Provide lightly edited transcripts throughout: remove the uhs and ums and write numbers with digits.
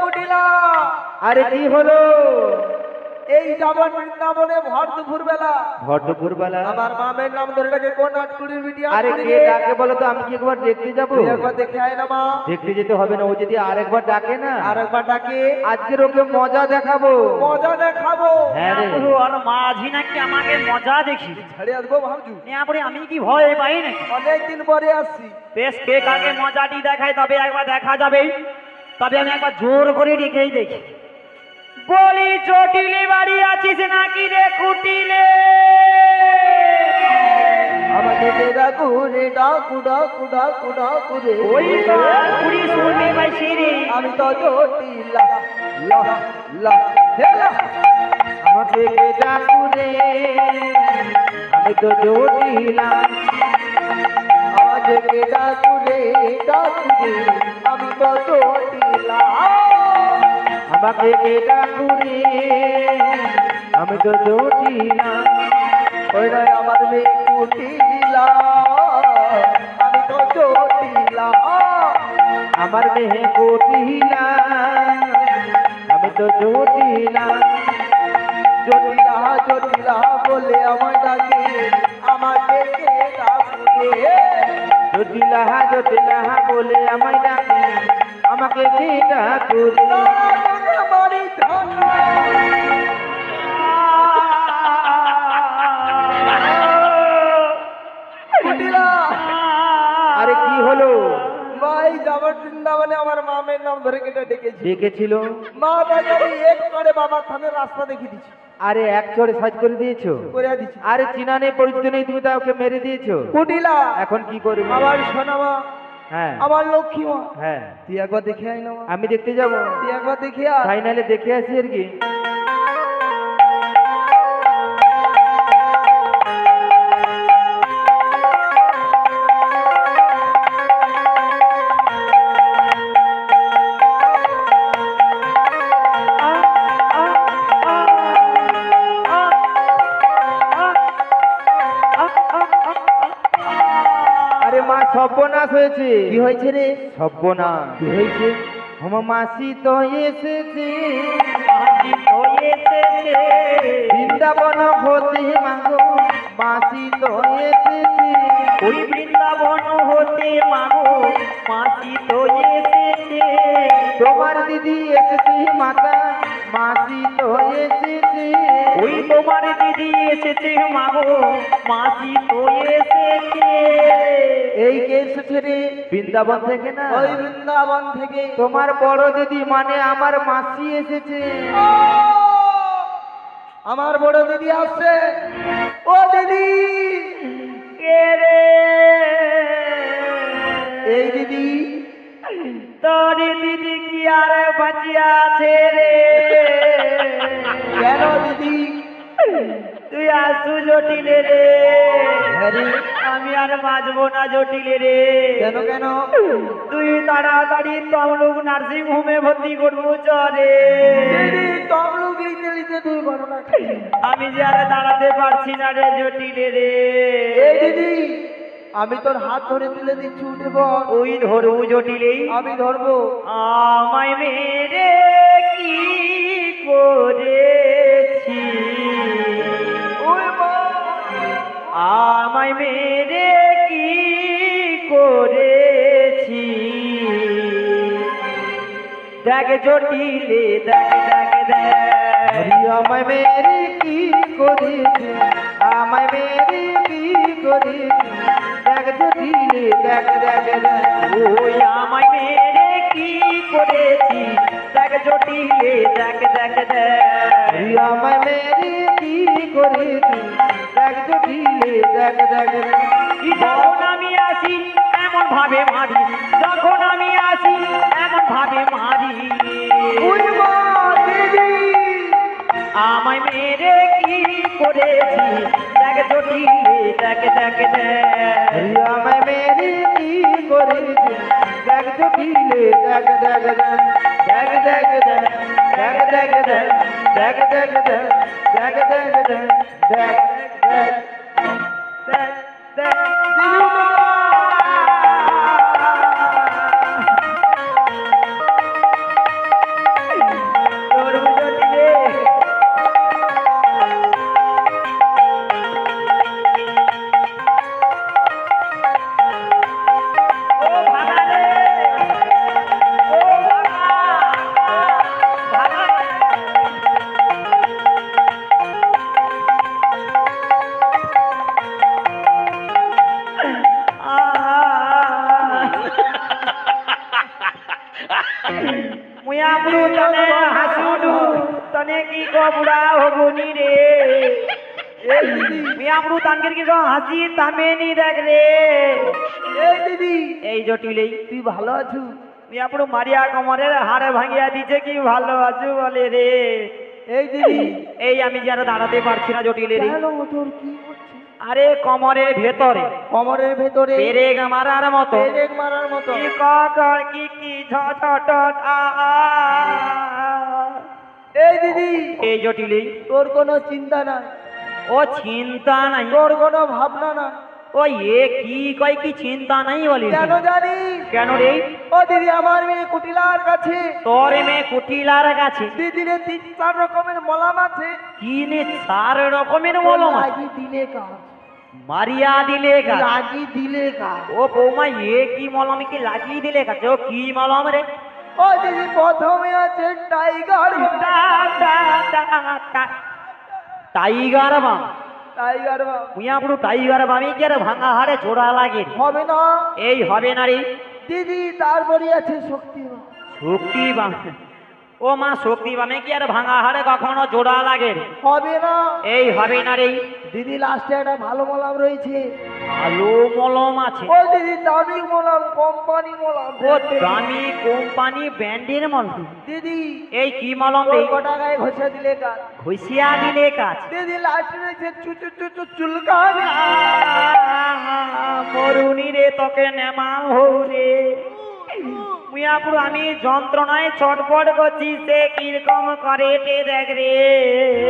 কুটিলা আরে কি হলো? এই যাবার বৃন্দাবনে ভর দুপুর বেলা আমার মামের নাম ধরে ডাকে কোন আটকুড়ির বিটিয়া। আরে কে ডাকে বলো তো, আমি কি একবার দেখতে যাবো? একবার দেখে আয় না মা। দেখতে যেতে হবে না, ও যদি আরেকবার ডাকে না, আরেকবার ডাকে আজকের ওকে মজা দেখাবো। মজা দেখাবো। হ্যাঁ রে। আর মাঝি নাকি আমাকে মজা দেখি ছেড়ে আসবো ভাবছু? পরে আমি কি ভয় পাই নাকি? অনেকদিন পরে আসছি। বেশ কে কাকে মজাটি দেখায় তবে একবার দেখা যাবে। তবে আমি একবার জোর করে রেখেই দেখি। বলি জটিলে বাড়ি আছিস নাকি রে কুটিলে? আমাকে ডাকু রে ডাকু ডাকু ডাকু ডাকু রে। ওই তো কুড়ি শুনতে পাইছি রে। আমি তো জটিলা লা লা হেলা। আমাকে ডাকু রে, আমি তো জটিলা। আমাকে ডাকু রে ডাকু রে, আমি তো জটিলা। আমাকে ডাকু রে, আমি তো জটিলা। ওই নয় আমার মেয়ে কুটিলা, আমি তো জটিলা। আমার মেহে কোটিলা, আমি তো জটিলা। জটিলা জটিলা বলে আমায় ডাকে, আমাকে কে ডাকু রে। জটিলা জটিলা বলে আমায় ডাকে, আমাকে কে ডাকু রে। আমারই ধনা কুটিলা। আরে কি হলো? ভাই যাবার বৃন্দাবনে আমার মামের নাম ধরে কেটে ডেকেছি। ডেকেছিল? মা বাজারে এক করে বাবার থানের রাস্তা দেখিয়ে দিচ্ছি। আরে এক চড়ে সাজ করে দিয়েছো? করে দিচ্ছি। আরে চিনা নেই পরিচিত নেই, তুমি তো ওকে মেরে দিয়েছো। কুটিলা এখন কি করবে? আমার সোনা মা, হ্যাঁ আমার লক্ষ্মী মা, হ্যাঁ, তুই একবার দেখে আয় না মা। আমি দেখতে যাবো। তুই একবার দেখে আয়। ফাইনালে দেখে আসি আর কি। আরে মা সর্বনাশ হয়েছে। কি হয়েছে রে? সর্বনাশ কি হয়েছে? আমার মাসি তো এসেছে মাঝি তো এসেছে। বৃন্দাবন হতে মাগো, মাসি তো এসেছে। ওই বৃন্দাবন হতে মাগো মাসি তো এসেছে। তোমার দিদি এসেছে মাতা, মাসি তো এসেছে। ওই তোমার দিদি এসেছে মাগো মাসি তো এসেছে। এই কে এসেছে রে? বৃন্দাবন থেকে না, ওই বৃন্দাবন থেকে তোমার বড় দিদি মানে আমার মাসি এসেছে। আমার বড় দিদি আসছে। ও দিদি, কে রে? এই দিদি। তোর দিদি কি আর বাঁচিয়া আছে রে? কেন দিদি? তুই আসু জটিলে রে। হ্যাঁ রে। আমি আর বাঁচবো না জটিলে রে। কেন কেন? তুই তাড়াতাড়ি তমলুক নার্সিং হোমে ভর্তি করবো চরে। দিদি তমলুক লিখতে লিখতে তুই ঘটনা খাইছিস। আমি যে আর দাঁড়াতে পারছি না রে জটিলে রে। এই দিদি, আমি তোর হাত ধরে তুলে দিচ্ছি, উঠে বল। ওই ধরবো জটিলেই। আমি ধরবো। আমায় মেরে কি করেছি? ওই মা, আমায় মেরে কি করেছি? দেখ জটিলে দেখ দেখ দেখ। আমায় মেরে কি করেছে, আমায় মেরে কি করেছে, দেখ জটিলে দেখ দেখ দেখ। ওই আমায় মেরে কি করেছি? দেখ জটিলে দেখ দেখ দেখ। আমায় মেরে কি করেছে, দেখ জটিলে দেখ দেখ দেখ। যখন আমি আসি এমন ভাবে মারি, যখন আমি আসি এমন ভাবে মারি। ওই মা, দিদি। আমায় মেরে কি করেছি? দেখ জটিলে দেখ দেখ দেখ। আমায় মেরে কি করেছে, দেখ জটিলে দেখ দেখ দেখ। দেখ দেখ দেখ দেখ দেখ দেখ দেখ দেখ দেখ দেখ দেখ দেখ দেখ দেখ দেখ দেখ। মুই আমরু তনে হাসুডু তনে কি কো বুড়া হবুনি রে এই দিদি মুই আমরু তানকের কি কো হাসি তামেনি দেখ রে এই দিদি এই জটিলেই তুই ভালো আছু? মুই আমরু মারিয়া কমরের হাড়ে ভাঙিয়া দিছে কি ভালো আছু বলে রে এই দিদি এই আমি যারা দাঁড়াতে পারছি না জটিলে রে কেন তোর কি হচ্ছে? আরে কমরের ভেতরে কমরের ভেতরে পেরেক মারার মতো পেরেক মারার মতো কি কর কি ঝ ঝ ট আ আ। এই দিদি এই জটিলেই তোর কোনো চিন্তা নাই, ও চিন্তা নাই তোর কোনো ভাবনা না। ও এ কি কয় কি চিন্তা নাই বলি কেন জানিস? কেন রে ও দিদি আমার মেয়ে কুটিলার কাছে তোর মেয়ে কুটিলার কাছে দিদিরে 3-4 রকমের মলাম আছে, কিনে 4 রকমের মলম আছে। লাগি দিলে কাজ, মারিয়া দিলে কাজ লাগি দিলে কাজ। ও বৌমা এ কি মলম কি লাগিয়ে দিলে কাজ ও কি মলম রে ও দিদি প্রথমে আছে টাইগার টাইগার বাম টাইগার বাম। মুইয়া পুরো টাইগার বামে কি আর ভাঙা হাড়ে জোড়া লাগে হবে না এই হবে না রে দিদি, তারপরে আছে শক্তিমান। শক্তি বাম ও মা শক্তি বামে কি আর ভাঙা হাড়ে কখনো জোড়া লাগে রে? হবে না এই হবে না রে দিদি, লাস্টে একটা ভালো মলাম রয়েছে। ভালো মলম আছে ও দিদি দামি মলাম, কোম্পানি মলাম। ও দামি কোম্পানি ব্র্যান্ডের মলম দিদি এই কি মলম রে তোর গোটা গায়ে ঘষে দিলে কাজ। ঘষিয়া দিলে কাজ দিদি লাস্টে রয়েছে চুলকানি। মরুনি রে তোকে নেমা হৌ রে মুয়াপুর আমি যন্ত্রণায় ছটফট করছি সে কিরকম করে তে দেখ রে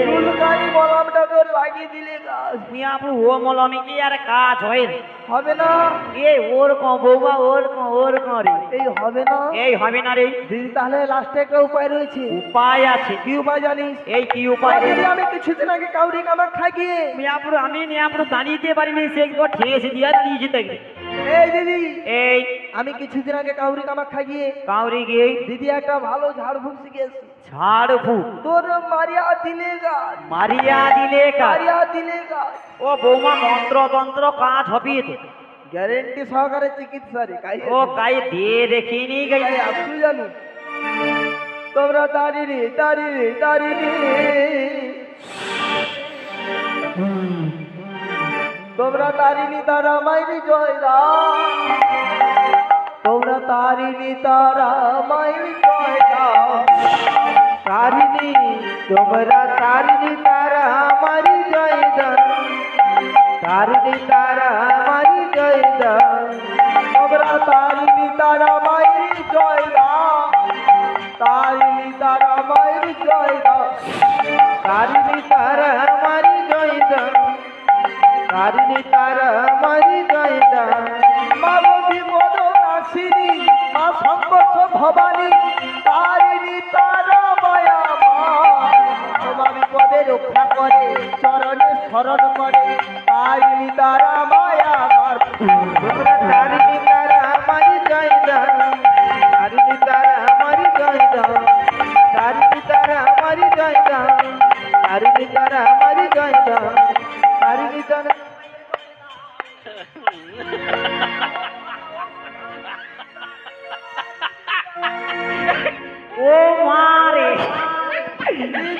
চুলকানি মলামটা তোর লাগিয়ে দিলে কাজ। মুয়াপুর ও মলমে কি আর কাজ হয় রে? হবে না এ ওর কম বৌমা ওর কম রে এই হবে না এই হবে না রে দিদি, তাহলে লাস্টে একটা উপায় রয়েছে। উপায় আছে কি উপায় জানিস? এই কি উপায় রে দিদি, আমি কিছুদিন আগে কাউরি কামাক খাইয়ে মুয়াপুর আমি নিয়াপুর দাঁড়িয়ে পারিনি সে একবার ঠেস দিয়া দিয়েছি তাকে এই দিদি, এই আমি কিছুদিন আগে কাউরি কামাক খাইয়ে কাউরি গিয়ে দিদি একটা ভালো ঝাড়ফুঁক শিখেছি। ঝাড় ফুক তোর মারিয়া দিলে গাছ, মারিয়া দিলে কাজ মারিয়া দিলে গাছ। ও বৌমা মন্ত্র তন্ত্র কাজ হবে তো গ্যারেন্টি সহকারে চিকিৎসা রে কাই। ও কাই দিয়ে দেখিনি গাই আপনি জানো তোমরা দাঁড়িয়ে তোমরা তারিণী তারা মাইরি জয় রাম, তোমরা তারিণী তারা মাইরি জয় রাম। তারিণী তোমরা তারিণী তারা আমারি জয় দান, তারিণী তারা আমারি জয় দান, তোমরা তারিণী তারা মাইরি জয় রাম, তারিণী তারা মাইরি জয় রাম। তারিণী তারা আমারি জয় দান, তারিণী তারা আমারি জয় দান। মা বিপদ নাশিনী, মা সংকট ভবানী, তারিণী তারা মায়া মা। তোমার বিপদে রক্ষা করে, চরণে শরণ করে, তারিণী তারা মায়া মার। তোমরা তারিণী তারা আমারি জয় দান, তারিণী তারা আমারি জয় দান, তারিণী তারা আমারি জয় দান, তারিণী তারা আমারি জয় দান, তারিণী তারা। ও মা রে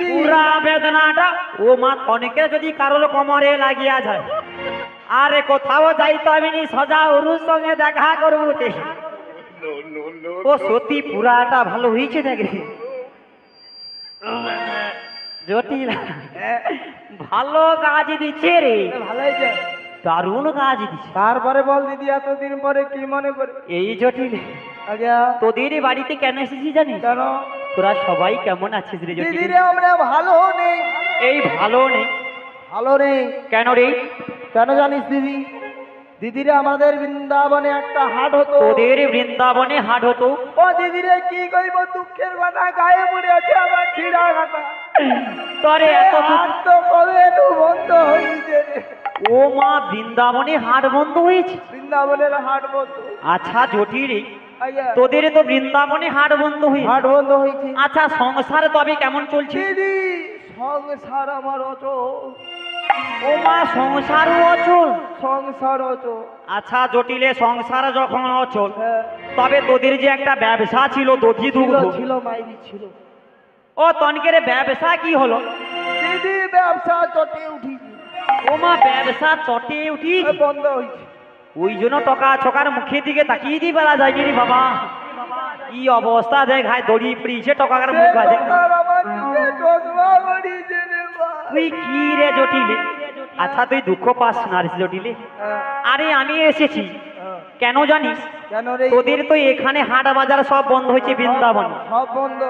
পুরা বেদনাটা ও মা অনেকে যদি কারোর কোমরে লাগিয়া যায় আরে কোথাও যাইতে হবে নি, সজা ওরুর সঙ্গে দেখা করবো রে। ও সত্যি পুরাটা ভালো হয়েছে দেখ রে জটিল ভালো কাজ দিচ্ছে রে, ভালো হয়েছে। দারুণ কাজ দিচ্ছে। তারপরে বল দিদি, এতদিন পরে কি মনে করে? এই জটিল আজ্ঞা তোদের বাড়িতে কেন এসেছি জানিস? কেন? তোরা সবাই কেমন আছিস রে জটিল? দিদিরে আমরা ভালো নেই, এই ভালো নেই ভালো নেই। কেন রে? কেন জানিস দিদি? দিদিরে আমাদের বৃন্দাবনে একটা হাট হতো। তোদের বৃন্দাবনে হাট হতো? ও দিদিরে কি কইব, দুঃখের কথা গায়ে পড়ে আছে আমার ছিড়া কথা। তোরে এত হাট তো কবে তো বন্ধ হয়েছে রে। ও মা বৃন্দাবনে হাট বন্ধ হয়েছে? বৃন্দাবনের হাট বন্ধ। আচ্ছা জটিল আজ্ঞা তোদের তো বৃন্দাবনে হাট বন্ধ হয়েছে, হাট বন্ধ হয়েছে। আচ্ছা সংসার তবে কেমন চলছে? দিদি সংসার আমার অচল। ও মা সংসারও অচল। সংসার তো আচ্ছা জটিলে সংসার যখন অচল, হ্যাঁ তবে তোদের যে একটা ব্যবসা ছিল দধি ছিল দুগ্ধ, ছিল মাইরি ছিল। ও তনকের ব্যবসা কি হলো? দিদি ব্যবসা চটে উঠিছি, ও মা ব্যবসা চটে উঠি, বন্ধ হয়েছে। ওই জন্য টকা ছকার মুখের দিকে তাকিয়ে দিয়ে বেলা যায়নি রে বাবা। কি অবস্থা দেখ, হাই দড়ি পড়িয়েছে টকার মুখ আছে। আমার চোখে চশমা পড়িয়েছে রে মা। তুই কি রে জটিলে? আচ্ছা তুই দুঃখ পাস না রে জটিলে। হ্যাঁ, আরে আমি এসেছি হ্যাঁ। কেন জানিস? কেন রে? তোদের তো এখানে হাট বাজার সব বন্ধ হয়েছে, বৃন্দাবন সব বন্ধ।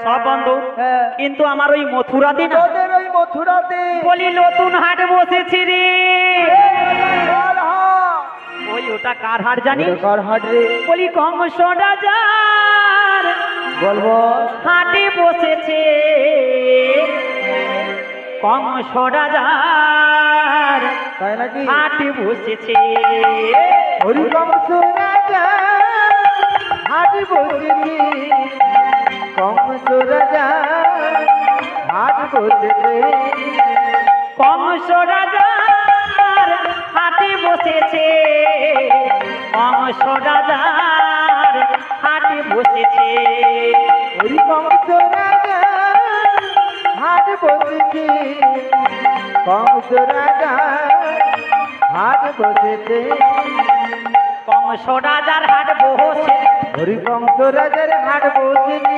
সব বন্ধ, হ্যাঁ। কিন্তু আমার ওই মথুরাতে না তোদের ওই মথুরাতে বলি নতুন হাট বসেছে রে। কার হাট? ওই ওটা কার হাট জানি? কার হাট রে? বলি কংস রাজার বলবো হাটে বসেছে, কংস রাজার তাই নাকি? হাটে বসেছে। হরিকংস রাজা হাট বসেছে, কংস রাজা হাট বসেছে, কংস রাজার হাটে বসেছে, কংস রাজার হাটে বসেছে। হরিকংস রাজা হাট বসেছে, কংস রাজা হাট বসেছে, কংস রাজার হাট বসে, হরিকংস রাজার হাট বসেছে,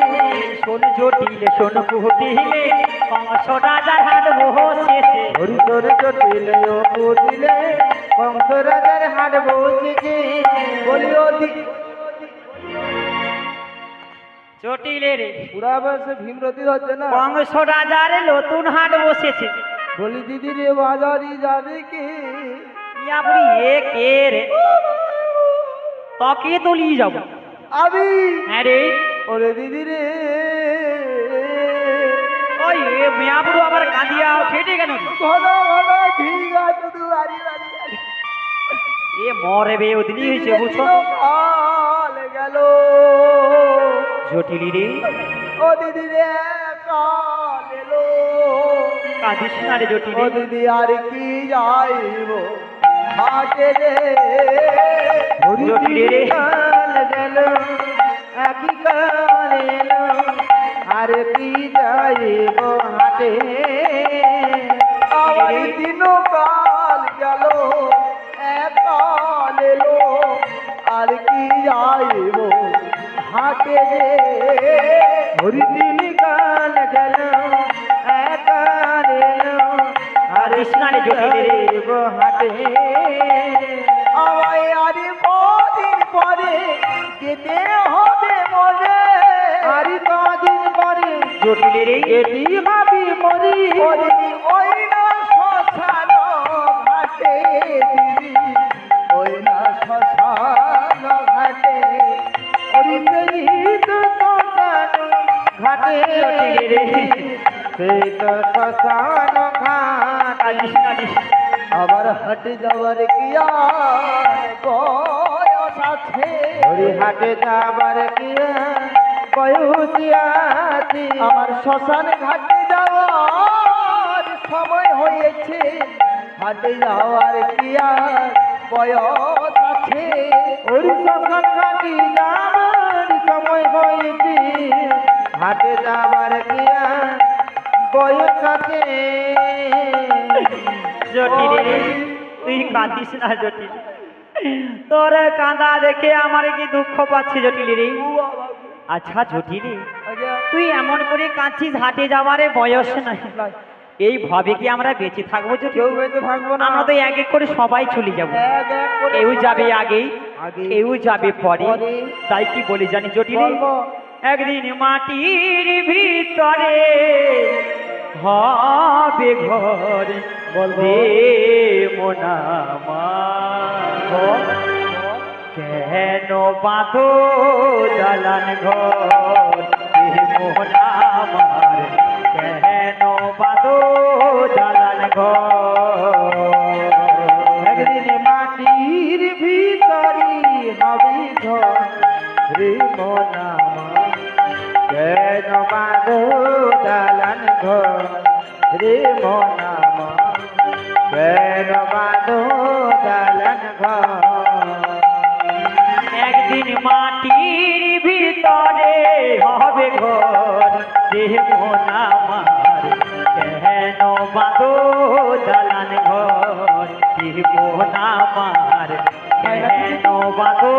শোন জটিলে শোন কুটিলে, কংস রাজার হাট বসেছে। হরিচর চটিলে ও কুটিলে, কংস রাজার হাট বসেছে। বলি ও দিদি জটিলে রে পুরা বয়সে ভীমরতি হচ্ছে না। কংস রাজার নতুন হাট বসেছে। বলি দিদি রে বাজারি যাবে কি? ইয়া বুড়ি এ কে রে? তকে তো নিয়ে যাবো। আমি হ্যাঁ রে, ওরে দিদি রে ওই মিয়া বুড়ো আবার কাঁদিয়া ফেটে কেন রে? ঘন ঘন ঠিক আছে শুধু বাড়ি বাড়ি বাড়ি। এ মরে বে ওদিনই হয়েছে বুঝছো? কাল গেল জটিলি রে ও দিদি রে কাল এলো কাঁদিস না রে ও জটিলি। দিদি আর কি যাইব হাটে রে জটিলি রে কাল গেল একই কাল এলো, আর কি যাইব হাটে। আমার দিন কাল গেল কাল এলো আর কি যাইব হাটে রে হরিদিন কাল গেল একাল এলো, আর কৃষ্ণারে জটিলে রে। যাইব হাটে। আমায় আর কদিন পরে যেতে হবে মনে আর কদিন পরে জটিলি রে এটি ভাবি মরি, ওরে ওই না শ্মশান ঘাটে দিদি ওই না শ্মশান ঘাটে ওরি সেই তো শ্মশান ঘাটে, জটিলি রে সেই তো শ্মশান ঘাট। কাঁদিস কাঁদিস। আবার হাটে যাওয়ার কি আর বয়স আছে হরি হাটে যাবার কি বয়সিয়াছি, আমার শ্মশান ঘাটে যাওয়ার সময় হয়েছে হাটে যাওয়ার কি আর বয়স আছে ওরি শ্মশান ঘাটি যাবার সময় হয়েছে, হাটে যাবার কি বয়স আছে। জটিলি রে তুই কাঁদিস না জটিলি, তোর কাঁদা দেখে আমার কি দুঃখ পাচ্ছি জটিলি রে। আচ্ছা জটিলি তুই এমন করে কাঁদছিস, হাটে যাওয়ারে বয়স নাই, এই ভাবে কি আমরা বেঁচে থাকবো কেউ জটিলি? বেঁচে থাকবো না আমরা তো এক এক করে সবাই চলে যাব, এক এক করে কেউ যাবে আগে আগে, কেউ যাবে পরে। পরে। তাই কি বলি জানি জটিলি, বলবো একদিন মাটির ভিতরে হবে ঘর, বলবে মোনামা কেন বাঁধো দালান ঘর, হে মোনামার কেন বাঁধো দালান ঘর। একদিন মাটির ভিতরে হবে ঘর, রে মনামা কেন বাঁধো দালান ঘর, রে মনামা কেন বাঁধো দালান ঘর একদিন মাটির ভিতরে হবে ঘর দেব না আমার কেন বাঁধো দালান ঘর দেব না আমার কেন বাঁধো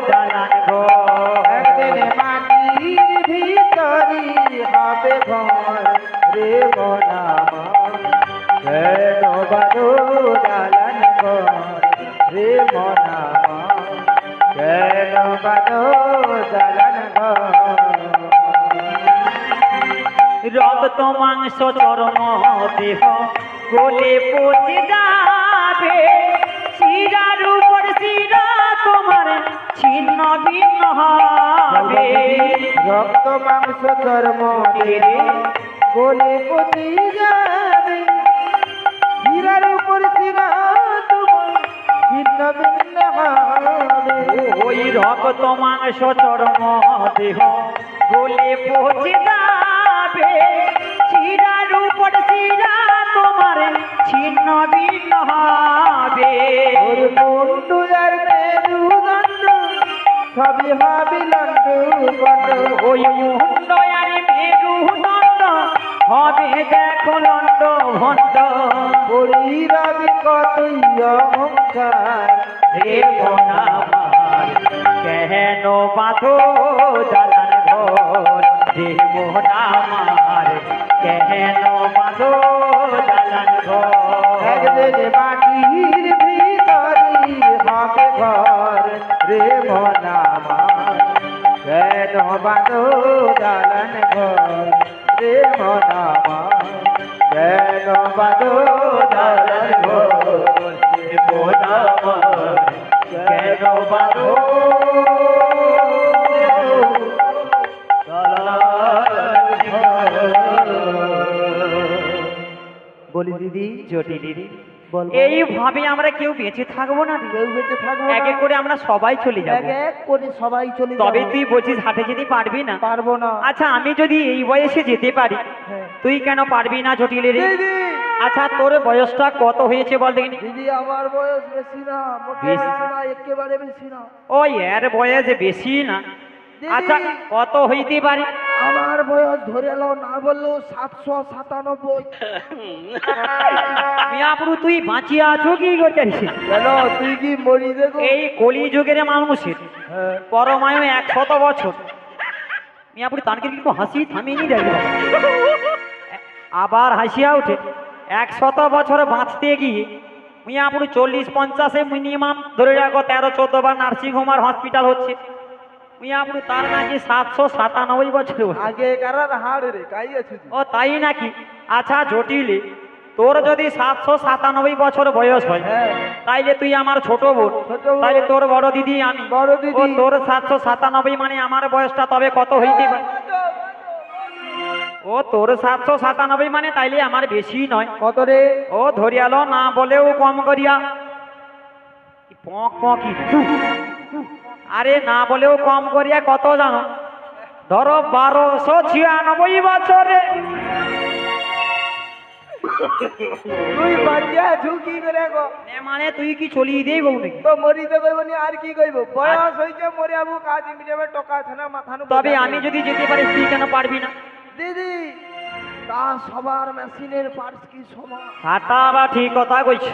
দালান ঘর একদিন মাটির ভিতরি হবে ঘর রে মনামা কেন বাঁধো দালান ঘর রে মনামা কেন বাঁধো দালান ঘর রক্ত মাংস চর্ম দেহ গলে পচে যাবে শিরার উপর শিরা তোমার ছিন্ন ভিন্ন হবে রক্ত মাংস চর্ম দেহ গলে পচে যাবে শিরার উপর শিরা তোমার ছিন্ন ভিন্ন হবে ওই রক্ত মাংস চর্ম দেহ গলে পচে যাবে শিরার উপর শিরা তোমার ছিন্ন ভিন্ন হবে ওর মুন্ডু আর মেরুদণ্ড সবই হবে লন্ডু বন্ড ওই মুন্ড আর মেরুদণ্ড হবে দেখো লন্ড ভণ্ড ওই রবি কতই অহংকার হে মনামার কেন বাঁধো দালান ঘর দেব নামার কেন বাঁধো দালান ঘর একদিন মাটির ভিতরি হবে ঘর রে মনামা কেন বাঁধো দালান ঘর রে মনামা কেন বাঁধো দালান ঘর দেব নামার কেন বাঁধো বলি দিদি জটিলিরি বল এইভাবে আমরা কেউ বেঁচে থাকবো না রে। কেউ বেঁচে থাকবো এক এক করে আমরা সবাই চলে এক যাবো এক করে সবাই চলে তবে যাবো। তুই বলছিস হাটে যেতে পারবি না পারবো না আচ্ছা আমি যদি এই বয়সে যেতে পারি হ্যাঁ। তুই কেন পারবি না জটিলের দিদি আচ্ছা তোর বয়সটা কত হয়েছে বল দেখিনি দিদি আমার বয়স বেশি না মোটে বেশি? বেশি না একেবারে বেশি না ওই এর বয়স বেশি না দিদি। আচ্ছা কত হইতে পারে আমার বয়স ধরে নাও না বললেও 797 মিয়াপুরু তুই বাঁচিয়ে আছো কি করছিস কেন তুই কি মরি দেখো এই কলিযুগের মানুষের হ্যাঁ। পরমায়ু 100 বছর মিয়াপুরি তানকে কিন্তু হাসি থামিয়ে যাই আবার হাসিয়া উঠে 100 বছর বাঁচতে গিয়ে মিয়াপুরি 40-50-এ মিনিমাম ধরে রাখো 13-14 বার নার্সিংহোম আর হসপিটাল হচ্ছে মিয়াপুরি তার নাকি 797 বছর বয়স। আগে কারার হাড় রে কাই আছে তুই? ও তাই নাকি আচ্ছা জটিলে তোর যদি 797 বছর বয়স হয় হ্যাঁ তাইলে তুই আমার ছোট বোন ছোট বোন। তাইলে তোর বড় দিদি আমি বড় দিদি। ও তোর 797 মানে আমার বয়সটা তবে কত হইতে পারে ও তোর 797 মানে তাইলে আমার বেশি নয় কত রে ও ধরিয়ালো না বলেও কম করিয়া পক পকি আরে না বলেও কম করিয়া কত জানো ধরো 1296 বছরে তুই বাচ্চা ঝুঁকি করে গো এ মানে তুই কি চলিয়ে দেই বউ নাকি তো মরিতে কইব নি আর কি কইব বয়স হইছে মরে আবু কাজ মিটাবে টাকা ছানা মাথা নু তবে আমি যদি যেতে পারি তুই কেন পারবি না দিদি তা সবার মেশিনের পার্টস কি সমান হাটা বা ঠিক কথা কইছে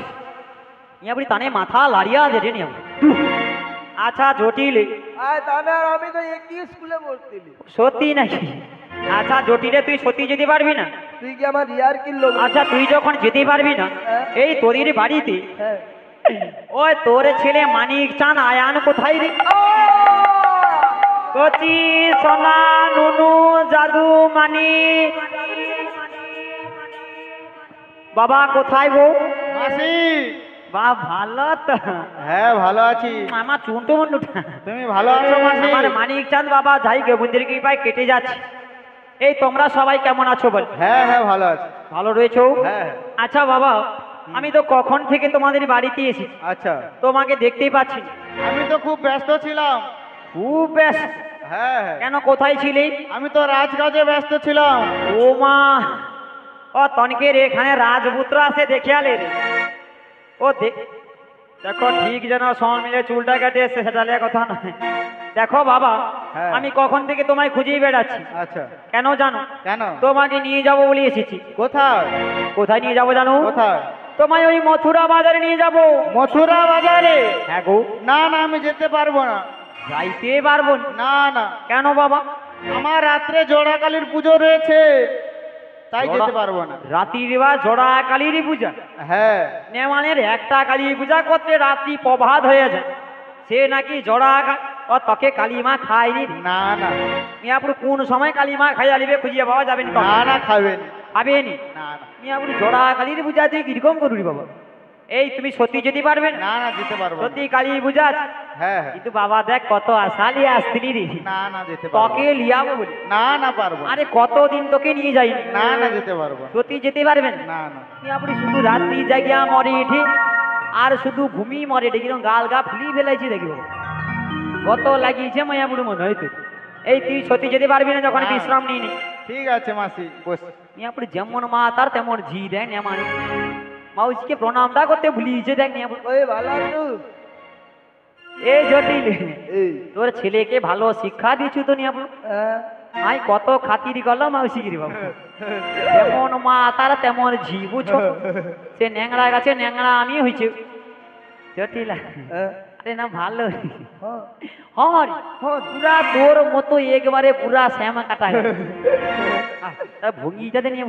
ইয়াবড়ি তানে মাথা লাড়িয়া দে রে নিয়া আচ্ছা জটিলে আয় তানে আর আমি তো একই স্কুলে পড়তিলি সত্যি নাকি আচ্ছা জটিলে তুই সত্যি যেতে পারবি না তুই কি আমার ইয়ার কিনলো আচ্ছা তুই যখন যেতে পারবি না হ্যাঁ। এই তোদের বাড়িতে হ্যাঁ ওই তোর ছেলে মানিক চান আয়ান কোথায় রে কচি সোনা নুনু জাদু মানিক বাবা কোথায় বউ মাসি বা ভালো তো হ্যাঁ ভালো আছি আমার চুনটো মুন্ডুটা তুমি ভালো আছো মাসি আমার মানিক চাঁদ বাবা যাই গোবিন্দের কৃপায় কেটে যাচ্ছে এই তোমরা সবাই কেমন আছো বল হ্যাঁ হ্যাঁ ভালো আছি ভালো রয়েছো হ্যাঁ আচ্ছা বাবা আমি তো কখন থেকে তোমাদের বাড়িতে এসেছি আচ্ছা তোমাকে দেখতেই পাচ্ছি না। আমি তো খুব ব্যস্ত ছিলাম খুব ব্যস্ত হ্যাঁ কেন কোথায় ছিলে আমি তো রাজকাজে ব্যস্ত ছিলাম ও মা ও তনকের এখানে রাজপুত্র আছে দেখে আলে রে ও দেখো ঠিক যেন সময় মিলে চুলটা কেটে এসছে, সেটা নিয়ে কথা নয়। দেখো বাবা, হ্যাঁ। আমি কখন থেকে তোমায় খুঁজেই বেড়াচ্ছি। আচ্ছা, কেন জানো? কেন? তোমাকে নিয়ে যাবো বলে এসেছি। কোথায়? কোথায় নিয়ে যাবো জানো? কোথায়? তোমায় ওই মথুরা বাজারে নিয়ে যাবো। মথুরা বাজারে? হ্যাঁ গো। না না, আমি যেতে পারবো না। যাইতে পারবো না? না না, কেন বাবা? আমার রাত্রে জোড়াকালীর পুজো রয়েছে, তাই যেতে পারবো না। রাত্রির বা জোড়া কালীর পূজা? হ্যাঁ। নেমানের একটা কালী পূজা করতে রাত্রি প্রভাত হয়ে যায়, সে নাকি জোড়া ও তোকে কালীমা খায়নি? না না মিয়াপুর কোন সময় কালীমা খাইয়া লিবে খুঁজিয়ে পাওয়া যাবে না? না না, খাবেন খাবেনি? না না মিয়াপুর জোড়া কালীর পূজা তুই কিরকম করবি বাবা? এই তুমি সত্যি যেতে পারবে না? না না, যেতে পারবো না। সত্যি কালী পূজা আছে? হ্যাঁ হ্যাঁ। কিন্তু বাবা দেখ কত আশা লিয়ে আসতিনি রে, না না, যেতে পারবো তোকে না। লিয়াবো বলি। না না, পারবো না। আরে কতদিন তোকে নিয়ে যাই। না না, যেতে পারবো না। সত্যি যেতে পারবেন? না না আপনি শুধু রাত্রি জাগিয়া মরে এঠে আর শুধু ঘুমিয়ে মরে এঠে, কিরকম গাল গা ফুলি ফেলাইছি দেখি কত লাগিয়েছে মায়াপুর মনে হয়তো। এই তুই সত্যি যেতে পারবি না যখন না। বিশ্রাম নিয়ে নি। ঠিক আছে মাসি, বস। মিয়াপুর যেমন মা তার তেমন ঝি দেয় নেমানি। মাউসিকে প্রণামটা করতে ভুলিয়েছে দেখ মিয়াপুর। ওই ভালো আছো? এই জটিল, এই তোর ছেলেকে ভালো শিক্ষা দিচ্ছু তো নিয়াপুর। হ্যাঁ। আই কত খাতির করলাম মাউসি গিরি বাবু। যেমন মা তার তেমন ঝি, বুঝছো? সে ন্যাংরা গাছে ন্যাংরা আমি হয়েছে জটিল। হ্যাঁ। আরে না ভালো। হ্যাঁ। হরি পুরা তোর মতো একবারে পুরা শ্যামা কাটা গেল। ভঙ্গিটা নিয়ে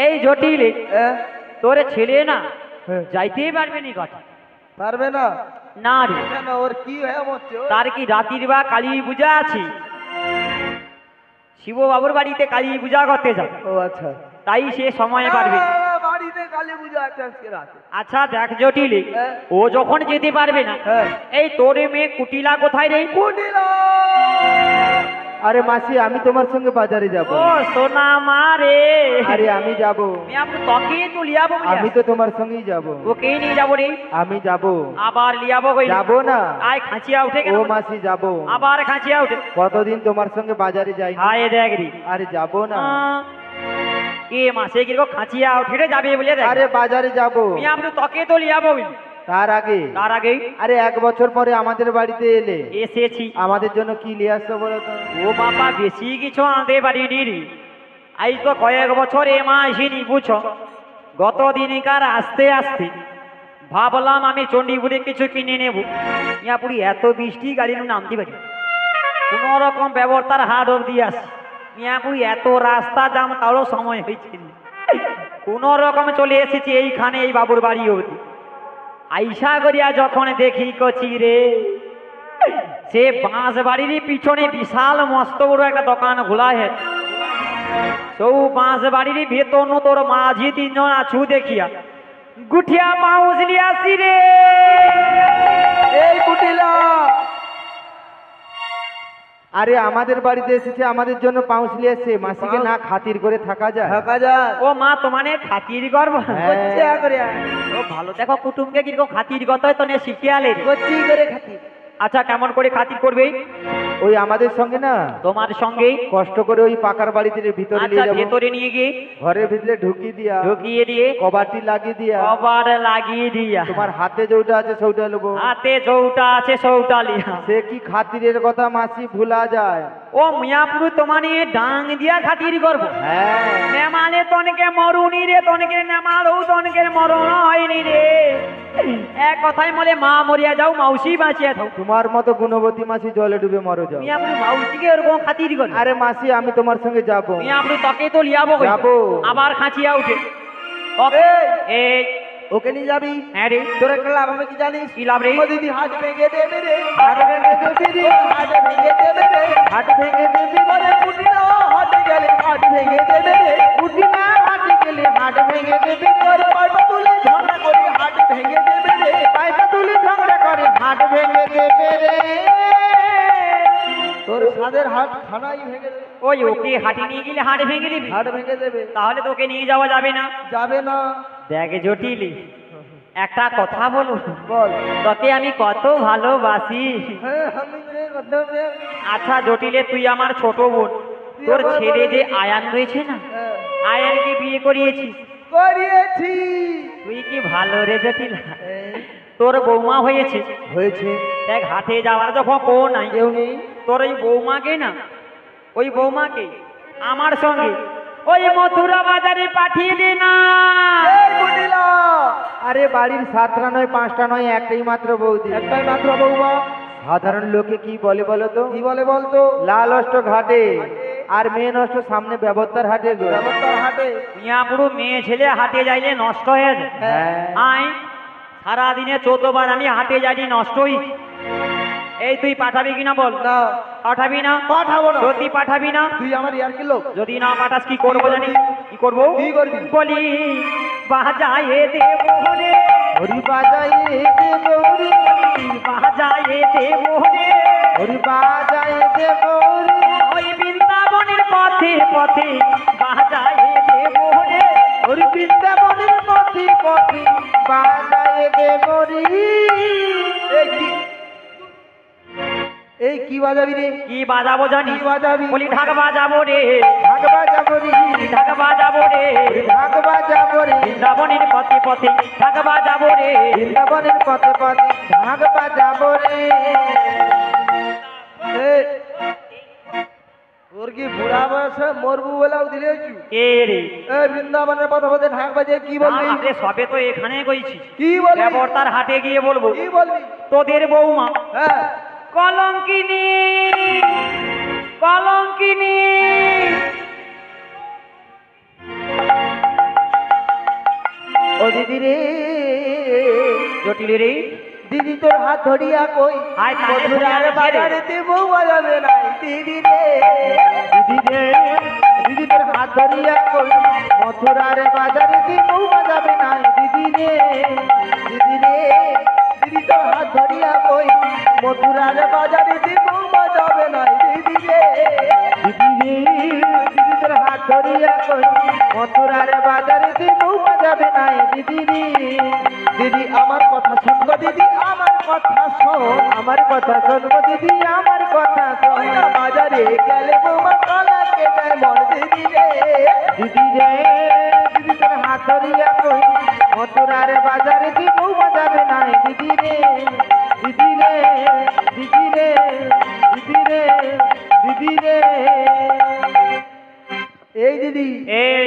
এই জটিল, হ্যাঁ। তোর ছেলে না হ্যাঁ। যাইতেই পারবে নি কথা? পারবে না? না রে, কেন, ওর কি হয়ে মরছে ও? তার কি রাতির বা কালী পূজা আছে? শিব বাবুর বাড়িতে কালী পূজা করতে যায়, ও আচ্ছা। তাই সে সময় পারবে। বাড়িতে কালী পূজা আছে আজকে রাতে। আচ্ছা দেখ জটিল, হ্যাঁ। ও যখন যেতে পারবে না, হ্যাঁ। এই তোর মেয়ে কুটিলা কোথায় রে? কুটিলা! আরে মাসি, আমি তোমার সঙ্গে বাজারে যাব। ও সোনা মা রে, আরে আমি যাব। আপনি তোকে তো লিয়াবো বলে আমি তো তোমার সঙ্গেই যাব। ওকেই নিয়ে যাবো রে। আমি যাব। আবার লিয়াবো কই? যাব না। আয় খাঁচিয়া উঠে ও গেল। মাসি, যাব। আবার খাঁচিয়া উঠে। কতদিন তোমার সঙ্গে বাজারে যাই না। আয় দেখ রে। আরে যাব না। এ মাসে কিরকম খাঁচিয়া উঠে যাবে বলে দেখ। আরে বাজারে যাব। আপনি তোকে তো লিয়াবো বলে। তার আগে তার আগেই আরে 1 বছর পরে আমাদের বাড়িতে এলে, এসেছি। আমাদের জন্য কি নিয়ে আসছো বলো তো? ও বাবা বেশি কিছু আনতে পারিনি রে, আজ তো কয়েক বছর এ মা আসিনি, বুঝছো? গত দিনকার আস্তে আস্তে ভাবলাম আমি চণ্ডীপুরে কিছু কিনে নেব। ইয়াপুরি এত বৃষ্টি গাড়ি নামতে পারি, কোন রকম ব্যবস্থার হাট অব্দি আসি। ইয়াপুরি এত রাস্তা জাম, তারও সময় হয়েছে কোন রকম চলে এসেছি এইখানে, এই বাবুর বাড়ি অবধি। আইসা করিয়া যখন দেখি কচি রে, সে বাঁশ বাড়ির পিছনে বিশাল মস্ত বড় একটা দোকান খোলা হে। সৌ বাঁশ বাড়ির ভেতর তোর মাঝি 3 জন আছু দেখিয়া গুঠিয়া পাউস লিয়াসি রে। এই কুটিলা! আরে আমাদের বাড়িতে এসেছে, আমাদের জন্য পাউস নিয়ে এসেছে। মাসিকে না খাতির করে থাকা যায়? থাকা যায়? ও মা তোমানে খাতির করব? করছে করে ও ভালো, দেখো কুটুমকে কিরকম খাতির করতে হয় তো নে শিখিয়ালে। করছি করে খাতি। আচ্ছা কেমন করে খাতির করবে? ওই আমাদের সঙ্গে না, তোমার সঙ্গেই কষ্ট করে ওই পাকার বাড়িতে ভিতরে আচ্ছা নিয়ে যাবো। ভেতরে নিয়ে গিয়ে ঘরের ভিতরে ঢুকিয়ে দিয়া, ঢুকিয়ে দিয়ে কবাটি লাগিয়ে দিয়া, কবার লাগিয়ে দিয়া, তোমার হাতে যেটা আছে সেটা নেবো। হাতে যৌটা আছে সৌটা লিয়া। সে কি খাতিরের কথা মাসি ভুলা যায়? ও মিয়াপুরু তোমানে ডাং দিয়া খাতির করব? হ্যাঁ। নেমালে তনকে মরুনি রে, তনকে নেমালও তনকে মরণ হয়নি রে। এক কথায় বলে মা মরিয়া যাও, মাউসি বাঁচিয়া থাও। তোমার মতো গুণবতী মাসি জলে ডুবে মরো যাও। মিয়াপুরু মাউসিকে ওরকম খাতির করে? আরে মাসি, আমি তোমার সঙ্গে যাব। মিয়াপুরু তোকে তো লিয়াবো কই? যাবো। আবার খাঁচিয়া উঠে ওকে এই ওকে নিয়ে যাবি? হ্যাঁ রে। তোর একটা লাভ হবে কি জানিস? কি লাভ রে? ও দিদি হাত ভেঙে দেবে রে, হাত ভেঙে দেবে রে, হাত ভেঙে দেবে রে, হাত ভেঙে দেবে রে। কুটিলা হাতে গেলে হাত ভেঙে দেবে রে, কুটিলা হাতে গেলে হাত ভেঙে দেবে রে। পাইপা তুলে ঝগড়া করে হাত ভেঙে দেবে রে, পাইপা তুলে ঝগড়া করে হাত ভেঙে দেবে রে। তোর সাদের হাত খানাই ভেঙে দেবে। ওই ওকে হাঁটি নিয়ে গেলে হাট ভেঙে দিবি? হাত ভেঙে দেবে। তাহলে তোকে নিয়ে যাওয়া যাবে না। যাবে না? দেখ জটিলি, একটা কথা বলবো, বল। তোকে আমি কত ভালোবাসি। হ্যাঁ, আমি যে কথা আচ্ছা জটিলে, তুই আমার ছোট বোন, তোর ছেলে যে আয়ান রয়েছে না, হ্যাঁ। আয়ানকে বিয়ে করিয়েছিস। করিয়েছি। তুই কি ভালো রে জটিলা, তোর বৌমা হয়েছে হয়েছে, দেখ হাটে যাওয়ার যখন কেউ নাই, কেউ নেই, তোর ওই বৌমাকে না, ওই বৌমাকে আমার সঙ্গে ওই মথুরা বাজারে পাঠিয়ে দে না। এই কুটিলা, আরে বাড়ির 7টা নয় 5টা নয়, একটাই মাত্র বৌদি, একটাই মাত্র বৌমা। সাধারণ লোকে কি বলে বলো তো? কি বলে বলতো? লাল অষ্ট ঘাটে আর মেয়ে নষ্ট সামনে ব্যবস্থার হাটে, ব্যবস্থার হাটে। মিয়া পুরো মেয়ে ছেলে হাটে যাইলে নষ্ট হয়ে যায়। হ্যাঁ। আই সারাদিনে 14 বার আমি হাটে যাইনি, নষ্টই। এই তুই পাঠাবি কিনা বল? না, পাঠাবি না? পাঠাবো না। সত্যি পাঠাবি না? তুই আমার ইয়ার কি লোক? যদি না পাঠাস কি করবো জানি? কি করবো? কি করবি? বলি বাজায়ে দেবো রে, হরি বাজায়ে দেবো রে, বাজায়ে দেবো রে, হরি বাজায়ে দেবো রে, ওই বৃন্দাবনের পথে পথে বাজায়ে দেবো রে, হরি বৃন্দাবনের পথে পথে বাজায়ে দেবো রে। এই কি বাজাবি রে? কি বাজাবো জানি? কি বাজাবি? বলি ঢাক বাজাবো রে, ঢাক বাজাবো রে, ঢাক বাজাবো রে, ঢাক বাজাবো রে, বৃন্দাবনের পথে পথে ঢাক বাজাবো রে। বৃন্দাবনের পথে পথে ঢাক বাজাবো রে। এই, তোর কি বুড়া বয়সে মরবু বলেও দিলেছু? কে রে? এই বৃন্দাবনের পথে পথে ঢাক বাজে কি বলবি? না, আরে সবে তো এখানে গইছি, কি বলবি? তার হাটে গিয়ে বলবো কি বলবি? তোদের বৌমা হ্যাঁ, কলঙ্কিনী, কলঙ্কিনী। ও দিদি রে, জটিল রে, দিদি তোর হাত ধরিয়া কই আয় তাকে মধুরার ধরিয়া বাজারেতে বউ বাজাবে না দিদি রে, দিদি রে, দিদি তোর হাত ধরিয়া কই মথুরার বাজারেতে বউ বাজাবে না দিদি রে, দিদি রে, দিদি তোর হাত ধরিয়া কই মথুরার বাজারেতে বউ বাজাবে না দিদি রে, দিদি রে, দিদি তোর হাত ধরিয়া কই মথুরার বাজারেতে বউ বাজাবে না দিদি রে, দিদি আমার কথা শুনবো দিদি আমার কথা শোন, আমার কথা শুনবো দিদি আমার কথা শোন, বাজারে গেলে বৌমা কালাকে যায় মন দিদি রে, দিদি রে, দিদি তোর হাত ধরিয়া কই মথুরার বাজারে দি বৌমা যাবে না দিদি রে, দিদি রে, দিদি রে, দিদি রে, দিদি রে। এই দিদি, এই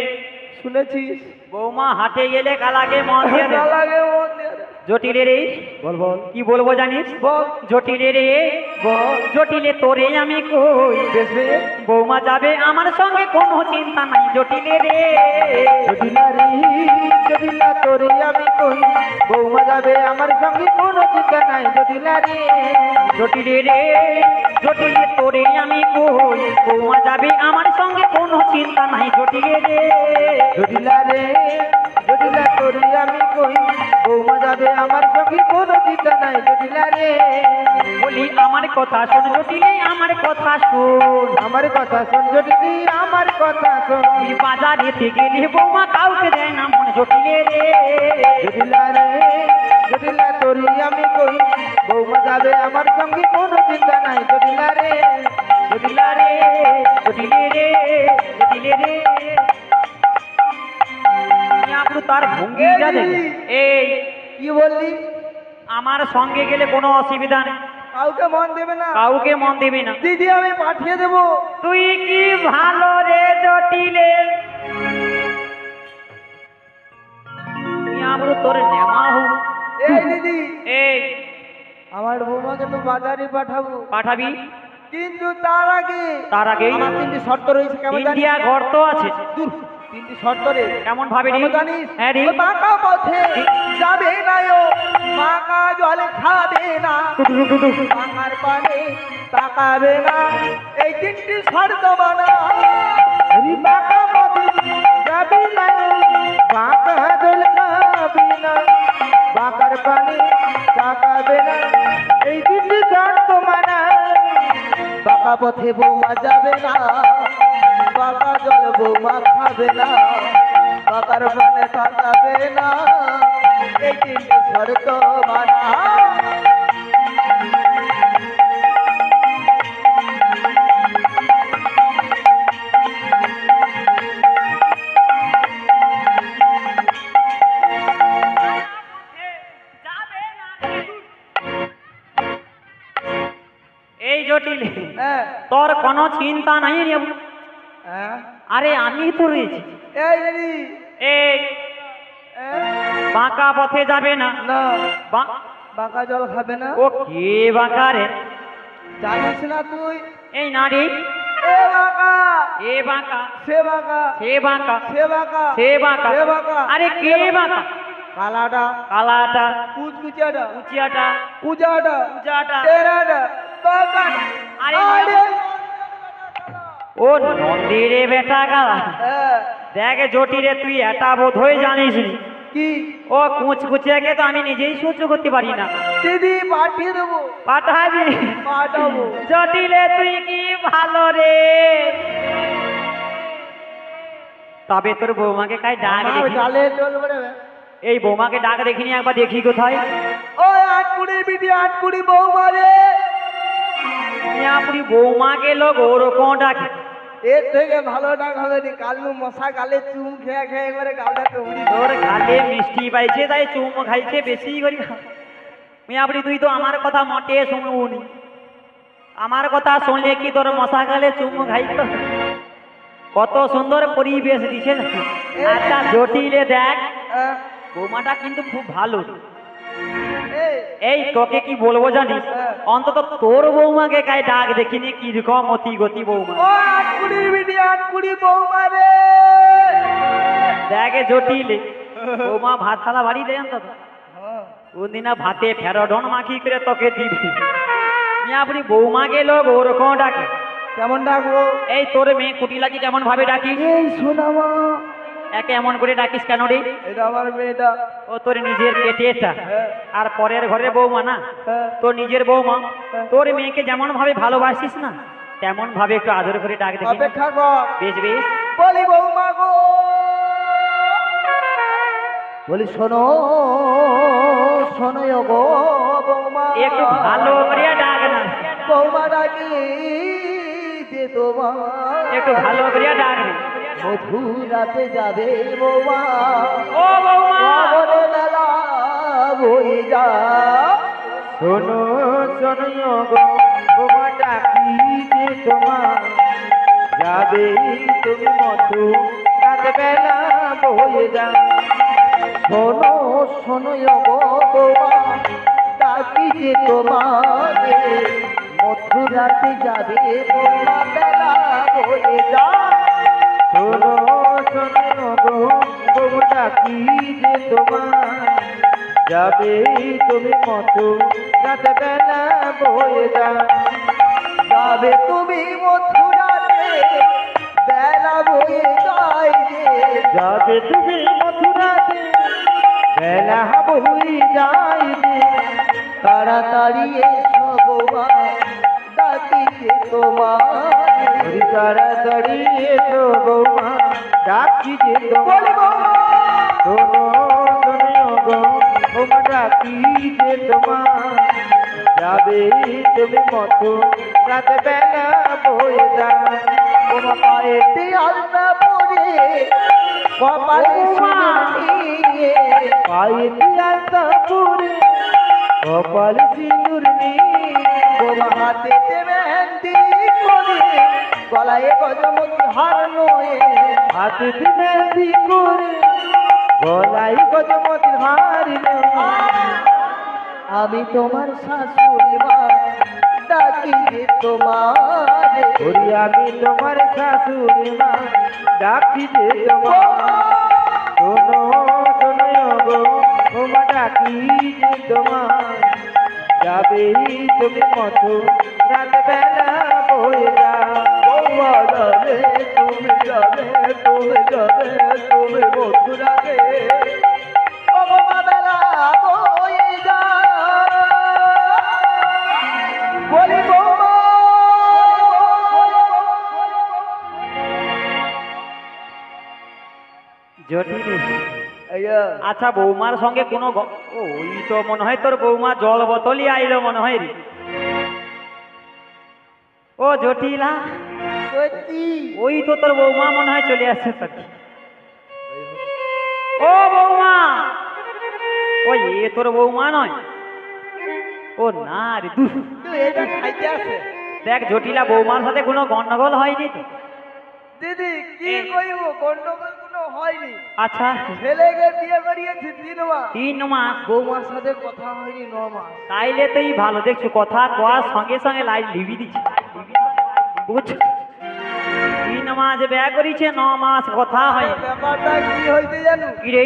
শুনেছিস? বৌমা হাটে গেলে কালাকে মন দিয়ে দে। লাগে মন দিয়ে দে। জটিলে রে, বল বল কি বলবো জানিস? বল জটিলে রে, বল, জটিলে তোরে আমি কই বেশবে বৌমা যাবে আমার সঙ্গে কোনো চিন্তা নাই। জটিলে রে, জটিলা রে, জটিলা তোরে আমি কই বৌমা যাবে আমার সঙ্গে কোনো চিন্তা নাই জটিলা রে, জটিলে রে, জটিলে তোরে আমি কই বৌমা যাবে আমার সঙ্গে কোনো চিন্তা নাই। জটিলে রে, জটিলা রে, জটিলা তোরে আমি কই বৌমা যাবে আমার সঙ্গে কোনো চিন্তা নাই জটিলা রে, বলি আমার কথা শোন জটিলে, আমার কথা শোন। আমার কথা শোন জটিলি আমার কথা শোন, তুই বাজারেতে গেলে বৌমা কাউকে দেয় না মন। জটিলে রে, জটিলা রে, জটিলা তোরে আমি কই বৌমা যাবে আমার সঙ্গে কোনো চিন্তা নাই জটিলা রে, জটিলা রে, জটিলে রে, জটিলে রে। আপনি তার ভঙ্গিটা দেখেন। এই কি বললি? আমার সঙ্গে গেলে কোনো অসুবিধা নেই, কাউকে মন দেবে না, কাউকে মন দিবি না। দিদি আমি পাঠিয়ে দেবো। তুই কি ভালো রে জটিলে, আমরা তোর নেমাহু। এই দিদি, এই আমার বৌমাকে তো বাজারে পাঠাবো, পাঠাবি, কিন্তু তার আগে আমার 3টি শর্ত রয়েছে। কেমন জানিস? ইন্ডিয়া ঘর তো আছে। দূর, 3টি শর্ত রে। কেমন ভাবে রে? কেমন জানিস? হ্যাঁ রে। ওই বাঁকা পথে যাবে না ও, বাঁকা জল খাবে না, বাঁকার পানে তাকাবে না, এই 3টি শর্ত বানা। বাঁকা পথে যাবে না ও, বাঁকা জল খাবে না, বাঁকার পানে তাকাবে না, এই 3টি শর্ত মানা। বাঁকা পথে বৌমা যাবে না, বাঁকা জল বৌমা খাবে না, বাঁকার পানে তাকাবে না, এই 3টি শর্ত মানা। তোর কোনো চিন্তা নাই রে। হ্যাঁ আরে আমি তো রয়েছি। এই দিদি এই বাঁকা পথে যাবে না। না বা- বাঁকা জল খাবে না ও কে বাঁকা রে? জানিস না তুই এই নারী এ বাঁকা এ বাঁকা সে বাঁকা সে বাঁকা সে বাঁকা সে বাঁকা। সে বাঁকা আরে কে বাঁকা? কালাটা কালাটা কুচকুচাটা উচিয়াটা কুজাটা উজাটা। টেরাটা বাঁকা আরে আরে ও নন্দীরে বেটা কালা। হ্যাঁ, দেখ জটিরে তুই এটা বোধ হয়ে জানিস নি। কি ও কুচকুচিয়াকে তো আমি নিজেই সহ্য করতে পারি না। দিদি পাঠিয়ে দেবো পাঠাবি? পাঠাবো জটিলে তুই কি ভালো রে। তবে তোর বৌমাকে কাই ডাক আমার দেখি। গালে জল বেরোবে এই বৌমাকে ডাক দেখিনি একবার দেখি কোথায়। ওই আটকুড়ির বিটি আটকুড়ি বউ মারে আপনি বৌমাকে লোক ওরকম ডাকে। এর থেকে ভালো ডাক হবে নি কালু মশা গালে চুম খেয়ে খেয়ে একবারে গালটা টুকরি তোর গালে মিষ্টি পাইছে তাই চুম খাইছে বেশি করি। আপনি তুই তো আমার কথা মোটে শুনবুনি। আমার কথা শুনলে কি তোর মশা গালে চুম খাইত? কত সুন্দর পরিবেশ দিছে। আচ্ছা জটিলে দেখ বৌমাটা কিন্তু খুব ভালো। এই তোকে কি বলবো জানিস, অন্তত তোর বৌমাকে কাই ডাক দেখিনি কিরকম অতি গতি বৌমা। ও আটকুড়ির বিটি আটকুড়ি বউ মারে দেখে জটিলে বৌমা ভাত থালা বাড়ি দেন তো ওদিনা ভাতে ফেরোডন মাখি করে তোকে দিবি। আপনি বৌমাকে লোক ওরকম ডাকে। কেমন ডাকবো এই তোর মেয়ে কুটিলাকে কেমন ভাবে ডাকিস? এই শোনামা একে এমন করে ডাকিস কেন রে? এটা আমার মেয়েটা ও তোর নিজের পেটেটা হ্যাঁ, আর পরের ঘরের বৌমা না, হ্যাঁ। তোর নিজের বৌমা। তোর মেয়েকে যেমন ভাবে ভালোবাসিস না তেমন ভাবে একটু আদর করে ডাক দেখি। অপেক্ষা কর বেশ বেশ। বলি বৌমা গো বলি শোনো শোনো গো বৌমা একটু ভালো করে ডাক না, বৌমা ডাকি যে তোমার একটু ভালো করে ডাক রে। মধুরাতে যাবে বৌমা ও বৌমা বলে মেলা বই যা শোনো শোনো গো বৌমা ডাকি যে তোমার যাবে তুমি মতো রাত বেলা বয়ে যা। শোনো শোনো গো বৌমা ডাকি যে তোমাকে মথুরাতে যাবে বৌমা বেলা বয়ে যা শোনো শোনো গো বৌমা ডাকি যে তোমার যাবে তুমি মতো রাত বেলা বয়ে যা। যাবে তুমি মথুরাতে বেলা বয়ে যায় যে যাবে তুমি মথুরাতে বেলা বই যায় যে। তাড়াতাড়ি এসো বৌমা ডাকি যে তোমাকে হরি তাড়াতাড়ি এসো বৌমা ডাকি যে তোমার। বলি বৌমা শোনো শোনো গো বৌমা ডাকি যে তোমার যাবে তুমি মতো রাত বেলা বয়ে যা। বৌমা পায়েতে আলতা পরে কপালে সিঁদুর নিয়ে পায়ে দিয়ালতা পুরে কপাল সিঁদুর নিয়ে বৌমা হাতেতে মেহেন্দি করে গলায় গজমতি হার নয়ে হাতে মেহেন্দি করে গলায় গজমতির হারিল। আমি তোমার শাশুড়ি মা ডাকি যে তোমারে ওরে আমি তোমার শাশুড়ি মা ডাকি যে তোমার। শোনো শোনো গো বৌমা ডাকি যে তোমার যাবে তুমি মতো রাত বেলা বয়ে যা। বৌমা যাবে তুমি যাবে তুমি যাবে তুমি মথুরাতে বৌমা বেলা বয়ে যা বলি বৌমা জটিল। আইয়া আচ্ছা বৌমার সঙ্গে কোনো ওই তো মনে হয় তোর বৌমা জল বোতলই আইলো মনে হয় রে। ও জটিলা সত্যি ওই তো তোর বৌমা মনে হয় চলে আসছে তোর। ও বৌমা ওই তোর বৌমা নয়? ও না রে দূর। তুই এটা খাইতে আছে দেখ জটিলা বৌমার সাথে কোনো গন্ডগোল হয়নি তো? দিদি কি কইব, গন্ডগোল কোনো হয়নি। আচ্ছা ছেলেকে বিয়ে করিয়েছি 3 মাস, 3 মাস, বৌমার সাথে কথা হয়নি 9 মাস। তাইলে তুই ভালো দেখছো, কথা কওয়ার সঙ্গে সঙ্গে লাইট লিবি দিচ্ছি, বুঝছো? 3 মাস বিয়ে করিছে, 9 মাস কথা হয়। ব্যাপারটা কি হইতে জানো? কি রে?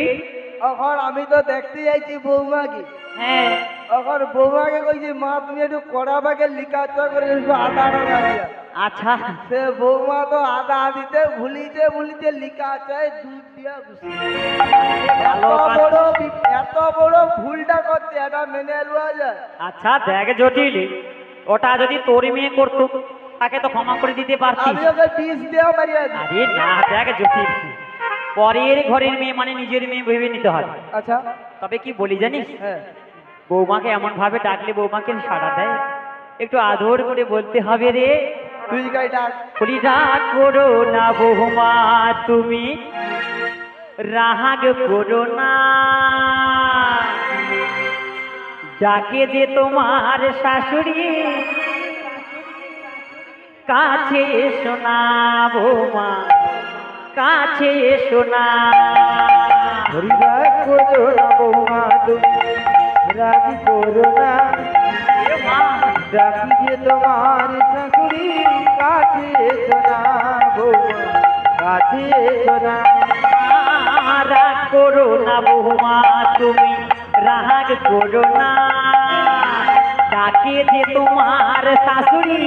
এখন আমি তো দেখতে যাইছি বৌমাকে, হ্যাঁ এখন বৌমাকে কইছি মা তুমি একটু কড়া বাগে লিকাচা করে একটু আদা টাকা দিয়া। আচ্ছা সে বৌমা তো আদা দিতে ভুলিতে লিকাচায় দুধ দিয়া ঘুষি। ভালো এত বড় ভুলটা করছে, এটা মেনে লওয়া যায়? আচ্ছা দেখ জটিল, ওটা যদি তোর মেয়ে করতো তাকে তো ক্ষমা করে দিতে পারতিস। আমি ওকে 20 দেওয়া মারিয়া দিই। আরে না দেখ জটিল, পরের ঘরের মেয়ে মানে নিজের মেয়ে ভেবে নিতে হয়। আচ্ছা তবে কি বলি জানিস, হ্যাঁ, বৌমাকে এমন ভাবে ডাকলে বৌমাকে সাড়া দেয়, একটু আদর করে বলতে হবে রে, তুই গাই ডাক। বলি রাগ করো না বৌমা তুমি, রাগ করো না, ডাকে যে তোমার শাশুড়ি, কাছে এসো না বৌমা, কাছে এসো না। হরিরাগ করো না বৌমা তুমি, রাগ করো না, এ মা, ডাকি যে তোমার শাশুড়ি, কাছে এসো না বৌমা, কাছে এসো না। রাগ করো না বৌমা তুমি, রাগ করো না, ডাকে যে তোমার শাশুড়ি,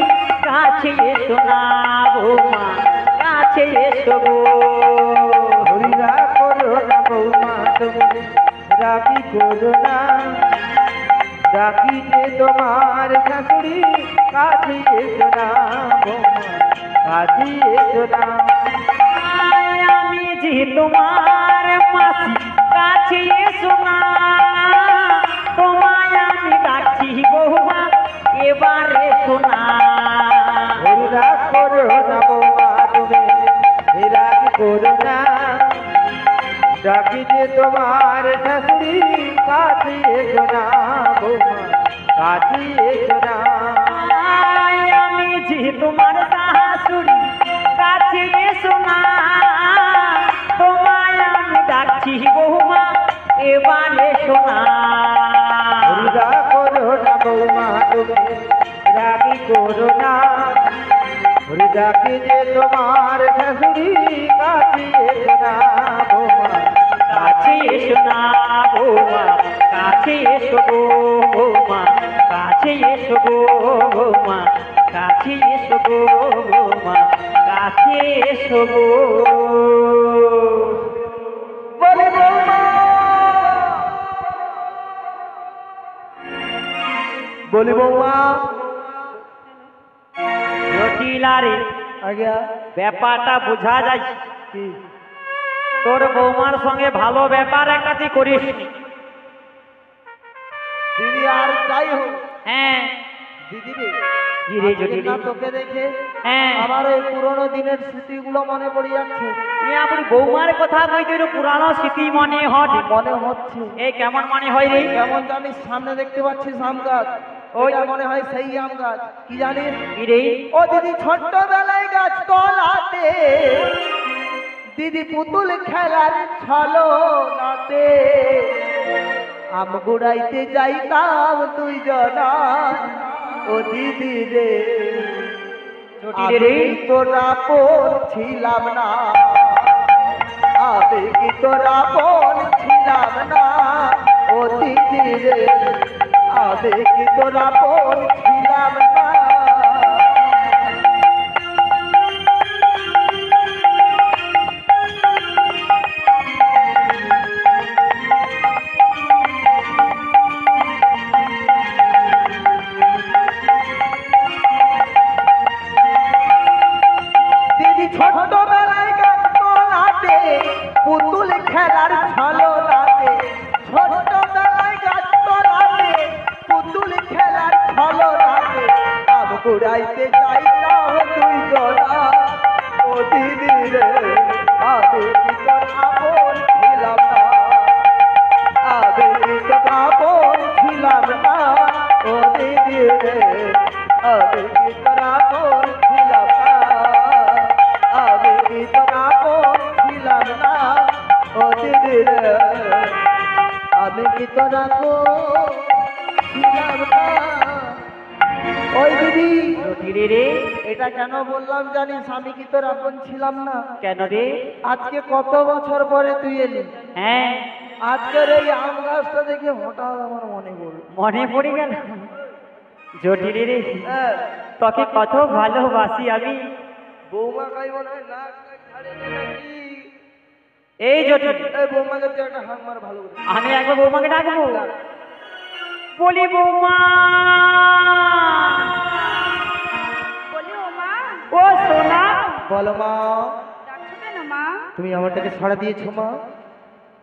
কাছে এসো না বৌমা, কাছে এসো গো। হরিরাগ করো না বৌমা তুমি, রাগি করো না, ডাকি যে তোমার শাশুড়ি, কাছে এসো না বৌমা, কাছে এসো না। আমি যে তোমার মাসি, কাছে এসো না, তোমায় আমি ডাকছি বৌমা, এবার এসো না। হরিরাগ করো না বৌমা তুমি, রাগ করো না, ডাকি যে তোমার শাশুড়ি, কাছে এসো না বৌমা, কাছে এসো না। আমি যে তোমার শাশুড়ি, কাছে এসো না, তোমায় আমি ডাকছি বৌমা, এবার এসো না। হরিরাগ করো না বৌমা তুমি, রাগি করো না, হরিদাকে যে তোমার শাশুড়ি, কাছে এসো না বৌমা, কাছে এসো না বৌমা, কাছে এসো গো বৌমা, কাছে এসো গো বৌমা, কাছে এসো গো বৌমা, কাছে এসো গো। বলি বৌমা, বলি বৌমা। জটিলারে আজ্ঞা। ব্যাপারটা বোঝা যায়, কি? তোর বৌমার সঙ্গে ভালো ব্যাপার একটা তুই করিস নি। দিদি আর যাই হোক, হ্যাঁ দিদি রে, কি রে আজকে জটিল? না তোকে দেখে হ্যাঁ আমার এই পুরোনো দিনের স্মৃতিগুলো মনে পড়ে যাচ্ছে। তুই আপনি বৌমার কথা কইতে পুরানো স্মৃতি মনে হয়, মনে হচ্ছে এই কেমন মনে হয় রে? কেমন জানিস, সামনে দেখতে পাচ্ছিস আম গাছ, ওই ওইটা মনে হয় সেই আম গাছ। কি জানিস? কি রে? ও দিদি ছোট্টবেলায় গাছ তলাতে দিদি পুতুল খেলার ছলো নাতে আম গুড়াইতে যাইতাম দুইজনা। ও দিদি রে, জটিল রে, আমি তোরা পর ছিলাম না, আমি কি তোরা পর ছিলাম না। ও দিদি রে, আমি কি তোরা পর ছিলাম না। দিদি ছোটবেলায় গাছ তলাতে পুতুল খেলার ছলনাতে, ছোটবেলায় গাছ তলাতে পুতুল খেলার ছলনাতে তোরা তো ছিলাম না। ওই দিদি, জটিল রে, এটা কেন বললাম জানিস? আমি কি তোর আপন ছিলাম না? কেন রে? আজকে কত বছর পরে তুই এলি, হ্যাঁ, আজকের এই আম গাছটা দেখে হঠাৎ আমার মনে পড়ল। মনে পড়ে গেল। জটিল রে, হ্যাঁ, তোকে কত ভালোবাসি আমি। বৌমা খাই মনে হয় নাক টাক ছাড়িয়েছে নাকি? এই জটিল, এই বৌমাকে তুই একটা হাঁক মার ভালো করে। আমি একবার বৌমাকে ডাকবো। বলি বৌমা, বলি ও মা, ও সোনা। বলো মা, ডাকছো কেন মা? তুমি আমারটাকে ছাড়া দিয়েছো মা?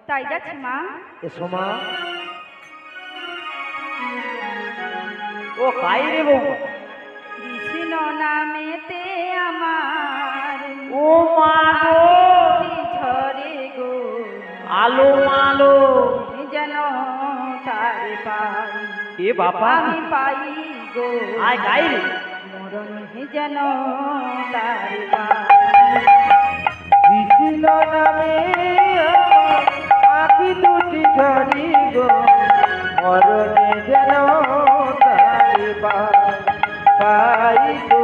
তাই যাচ্ছি মা। এসো মা। ও কাই রে বৌমা? কৃষ্ণ নামেতে আমার ও মা গো, আরতি ঝরে গো, আলো আলো। যেন তারে পাই এ বাবা, আমি পাই গো, আয় গাই রে। মরণ যেন তারে পাই। কৃষ্ণ নামে আমার আঁখি দুটি ঝরি গো, মরণে যেন তারে পাই গো,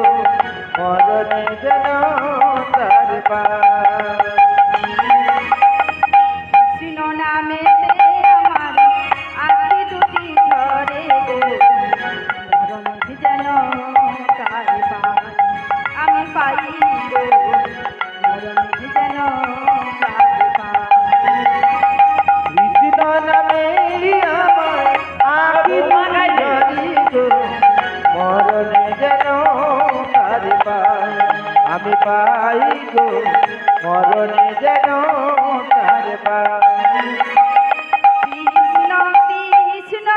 মরণে যেন তারে পাই। কৃষ্ণ নামেতে আমার আখি দুটি ঝরে গো, মরণ যেন তারে পাই আমি পাই গো, মরণ যেন তারে পাই। কৃষ্ণ নামে আমার আঁখি দুটি ঝরি গো, মরণে যেন তারে পাই আমি পাই গো, মরণে যেন তারে পাই। কৃষ্ণ কৃষ্ণ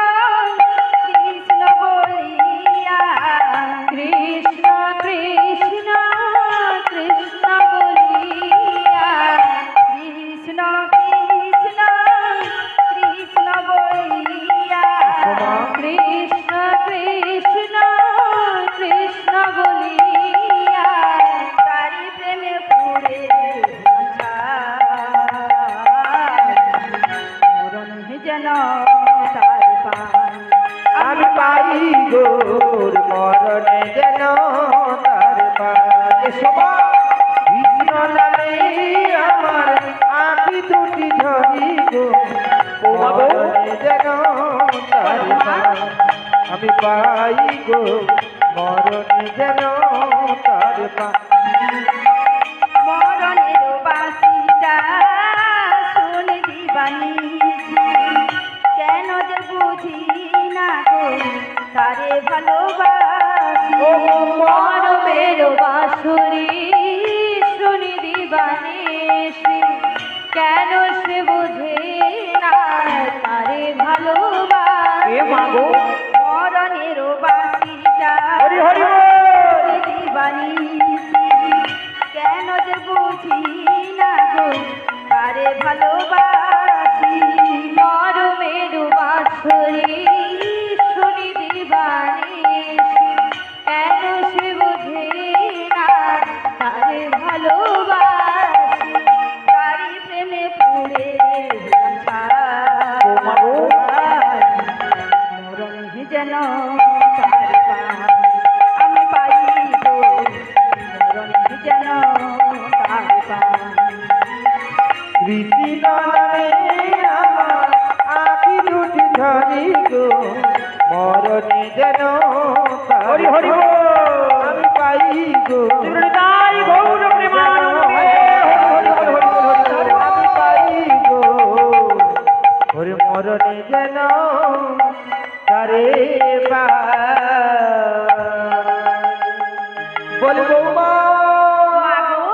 কৃষ্ণ বলিয়া, কৃষ্ণ কৃষ্ণ কৃষ্ণ বলিয়া, কৃষ্ণ কৃষ্ণ কৃষ্ণ বলিয়া, কৃষ্ণ কৃষ্ণ কৃষ্ণ বলিয়া, তারি প্রেমে পুরে মরণ যেন তারে পাই আমি পাই গো, মরণে যেন তারে পাই। কৃষ্ণ নামে আমার আঁখি দুটি ঝরি গো, মরণে যেন তারে পাই আমি পাই গো, মরণে যেন তারে পাই। মরণের বাসিটা শুনে দিবানিছি, কেন যে বুঝি না গো তারে ভালোবাসি। মরণের বাঁশরি শুনে দিবানিছি, কেন সে বুঝে না তারে ভালোবাসি। এ মা গো, মরণের বাসিটা হরি হরি বল। শুনে দিবানিছি, কেন যে বুঝি না গো তারে ভালোবাসি। মরমের বাঁশরি শুনি দিবানিছি, কেন সে বুঝে না তারে ভালোবাসি। তারি প্রেমে পুরে মরণ যেন তারে পাই আমি পাই গো, মরণ যেন তারে পাই। কৃষ্ণ নামে আমার আঁখি দুটি ঝরি গো, মরণে যেন হরি হরি তারে বল। আমি পাই গো, শ্রীহরিদাই গৌর প্রেমানন্দে। আমি পাই গো, ওরে মরণে যেন তারে বল বৌমা। মা গো,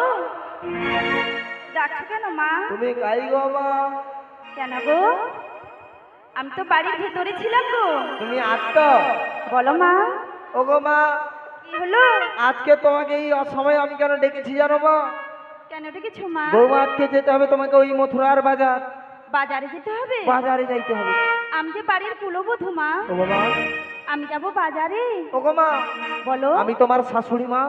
ডাকছো কেন মা? তুমি গাই গো মা? কেন গো? আমি তো বাড়ির ভেতরে ছিলাম গো। তুমি আটটা? বলো মা, ও গো মা, কি হলো? আজকে তোমাকে এই অসময়ে আমি কেন ডেকেছি জানো মা? কেন ডেকেছো মা? বৌমা, আজকে যেতে হবে তোমাকে ওই মথুরার বাজার। বাজারে যেতে হবে? বাজারে যাইতে হবে। আমি যে বাড়ির কুলবধূ মা, ও গো মা, আমি যাব বাজারে। ও গো মা, বলো। আমি তোমার শাশুড়ি মা,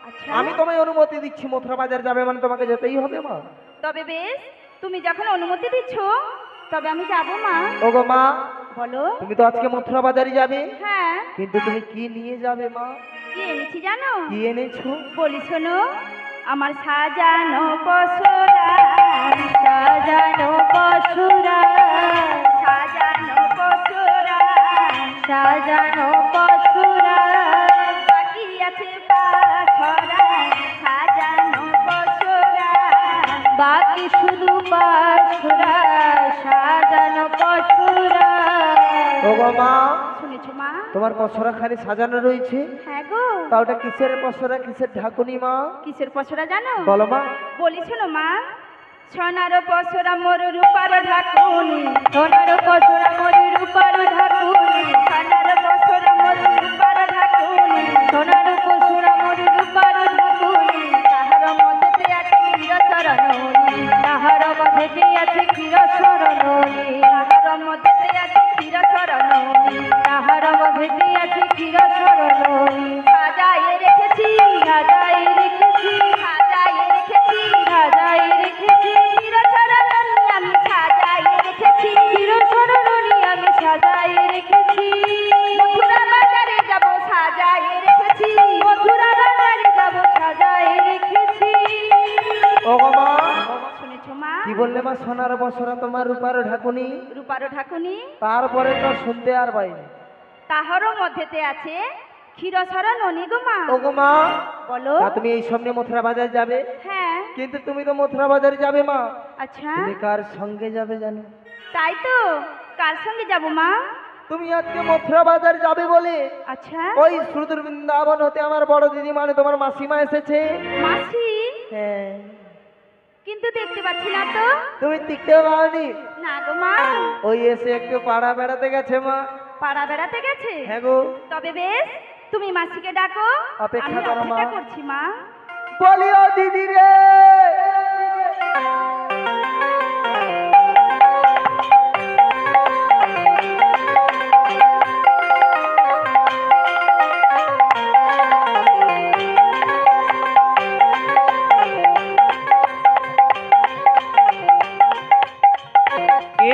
আচ্ছা, আমি তোমায় অনুমতি দিচ্ছি মথুরা বাজার যাবে মানে তোমাকে যেতেই হবে মা। তবে বেশ, তুমি যখন অনুমতি দিচ্ছ তবে আমি যাব মা। ওগো মা, বলো। তুমি তো আজকে মথুরা বাজারে যাবে, হ্যাঁ। কিন্তু তুমি কি নিয়ে যাবে মা? কি এনেছি জানো? কি এনেছো? বলি শোনো, আমার সাজানো পশুরা, সাজানো পশুরা, সাজানো পশুরা, সাজানো পশুরা, বাকি আছে পাছরা, সাজানো পশুরা, বাকি শুধু পাছরা, সাজানো পশুরা। ওগো মা, শুনেছো মা? তোমার পসরা খালি সাজানো রয়েছে, হ্যাঁ গো। তা ওটা কিসের পসরা, কিসের ঢাকুনি মা? কিসের পশুরা জানো? বলো মা। বলি শোনো মা, সোনার পশুরা মোর রূপার ঢাকুনি, সোনার পশুরা মোর রূপার ঢাকুনি, সোনার পশুরা মোর রূপার ঢাকুনি, সোনার পশুরা মোর রূপার ঢাকুনি, তাহার মধ্যে আছে ক্ষীর সরণি, তাহার মধ্যে আছে ক্ষীর সরণি, তাহার মধ্যে আছে ক্ষীর সরণি, তাহার মধ্যে আছে ক্ষীর সরণি, সাজায়ে রেখেছি, সাজায়ে রেখেছি, সাজায়ে রেখেছি, সাজায়ে রেখেছি ক্ষীর সরণি, আমি সাজায়ে রেখেছি ক্ষীর সরণি, আমি সাজায়ে রেখেছি। মথুরা বাজারে যাব, সাজায়ে রেখেছি, মথুরা বাজারে যাব, সাজায়ে রেখেছি। ওগো মা, শুনেছো মা? কি বললে মা? সোনার পসরা তোমার রূপার ঢাকুনি, রূপার ঢাকুনি, তারপরে তো শুনতে আর পাইনি। তাহারও মধ্যেতে আছে ক্ষীরসরা ননি গো মা। ওগো মা, বলো। তা তুমি এই সামনে মথুরা বাজার যাবে, হ্যাঁ। কিন্তু তুমি তো মথুরা বাজারে যাবে মা, আচ্ছা, তুমি কার সঙ্গে যাবে জানো? তাই তো। কার সঙ্গে যাব মা? তুমি আজকে মথুরা বাজার যাবে বলে আচ্ছা। ওই সুদূর বৃন্দাবন হতে আমার বড় দিদি মানে তোমার মাসিমা এসেছে। মাসি? হ্যাঁ। কিন্তু দেখতে পাচ্ছি না তো। তুমি দেখতেও পাওনি? না গো মা। ওই এসে একটু পাড়া বেড়াতে গেছে মা। পাড়া বেড়াতে গেছে? হ্যাঁ গো। তবে বেশ, তুমি মাসিকে ডাকো, অপেক্ষা আমি করো মা। অপেক্ষা করছি মা। বলিও দিদি রে।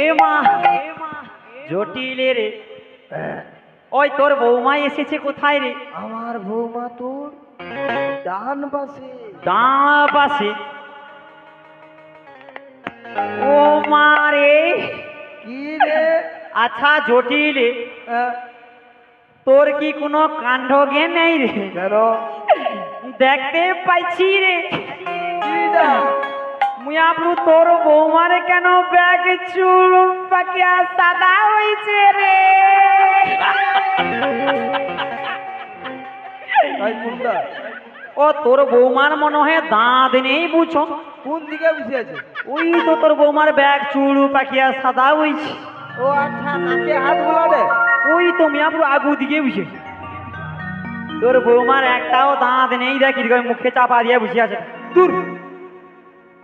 এ মা, জটিলে রে, ওই তোর বৌমা এসেছে কোথায় রে? আমার বৌমা তোর ডান পাশে। ডান পাশে? ও মা রে। কি রে? আচ্ছা জটিলে, তোর কি কোনো কাণ্ড জ্ঞান নেই রে? কেন? দেখতে পাইছি রে, কি না? মুয়াবু তোর বৌমার কেন ব্যাগ চুল পাকিয়া সাদা হয়েছে রে? তাই কোনটা? ও তোর বৌমার মনে হয় দাঁত নেই বুঝো। কোন দিকে বসে আছে? ওই তো তোর বৌমার ব্যাগ চুল পাকিয়া সাদা হয়েছে। ও আচ্ছা, নাকে হাত বুলাবে। ওই তো মিয়াবু আগু দিকে বুঝে। তোর বৌমার একটাও দাঁত নেই, দেখ মুখে চাপা দিয়ে বসে আছে। দূর।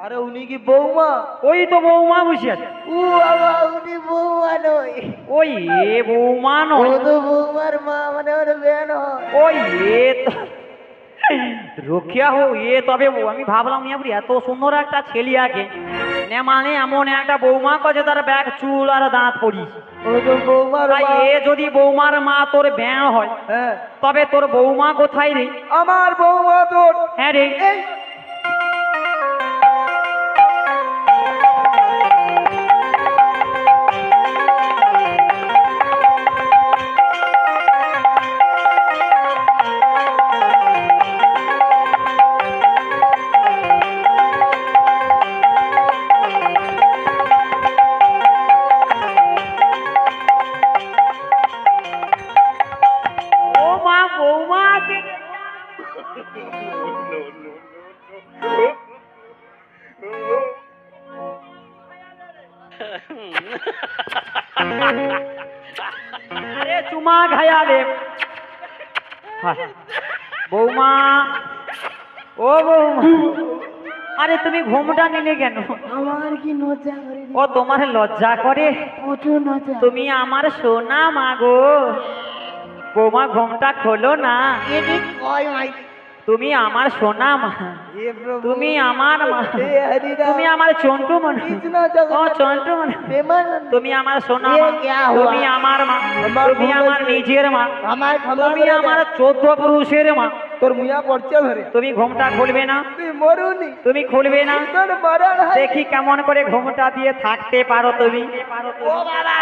আরে উনি কি বৌমা? ওই তো বৌমা বসে আছে। ও বাবা, উনি বৌমা নয়। ওই এ বৌমা ও নয়, তো বৌমার মা, মানে ওর বেন হয়। ওই এ তো রক্ষিয়া হো এ। তবে আমি ভাবলাম মিয়াবুরি এত সুন্দর একটা ছেলিয়াকে নে মানে এমন একটা বৌমা কছে তার ব্যাগ চুল আর দাঁত পড়িস। ও তো বৌমার তাই মা। এ যদি বৌমার মা তোর ব্যাঁ হয়, হ্যাঁ, তবে তোর বৌমা কোথায় রে? আমার বৌমা তোর। হ্যাঁ রে। এই ও মা, বৌমা আছে। আরে চুমা খায়া রে। বৌমা, ও বৌমা, আরে তুমি ঘুমটা নিলে কেন? আমার কি লজ্জা করে? ও তোমার লজ্জা করে? প্রচুর লজ্জা। তুমি আমার সোনা মা গো। বৌমা ঘুমটা খোলো না। এটি কয় মাই? তুমি আমার সোনা মা, हे प्रभु তুমি আমার মা, हे हरि राम তুমি আমার চন্টু মা, कृष्ण ও जगन्नाथ চন্টু মা, प्रेमानंद তুমি আমার সোনা ये মা, क्या हुआ? তুমি আমার মা, আমার তুমি ভুল আমার হয়েছে। নিজের মা, আমায় ক্ষমা তুমি করে আমার দে। 14 পুরুষের মা। তোর মুয়া পড়ছে ধরে তুমি ঘুমটা খুলবে না, তুই মরুনি তুমি খুলবে না, তোর মরণ হয় দেখি কেমন করে ঘুমটা দিয়ে থাকতে পারো তুমি। ও বাবা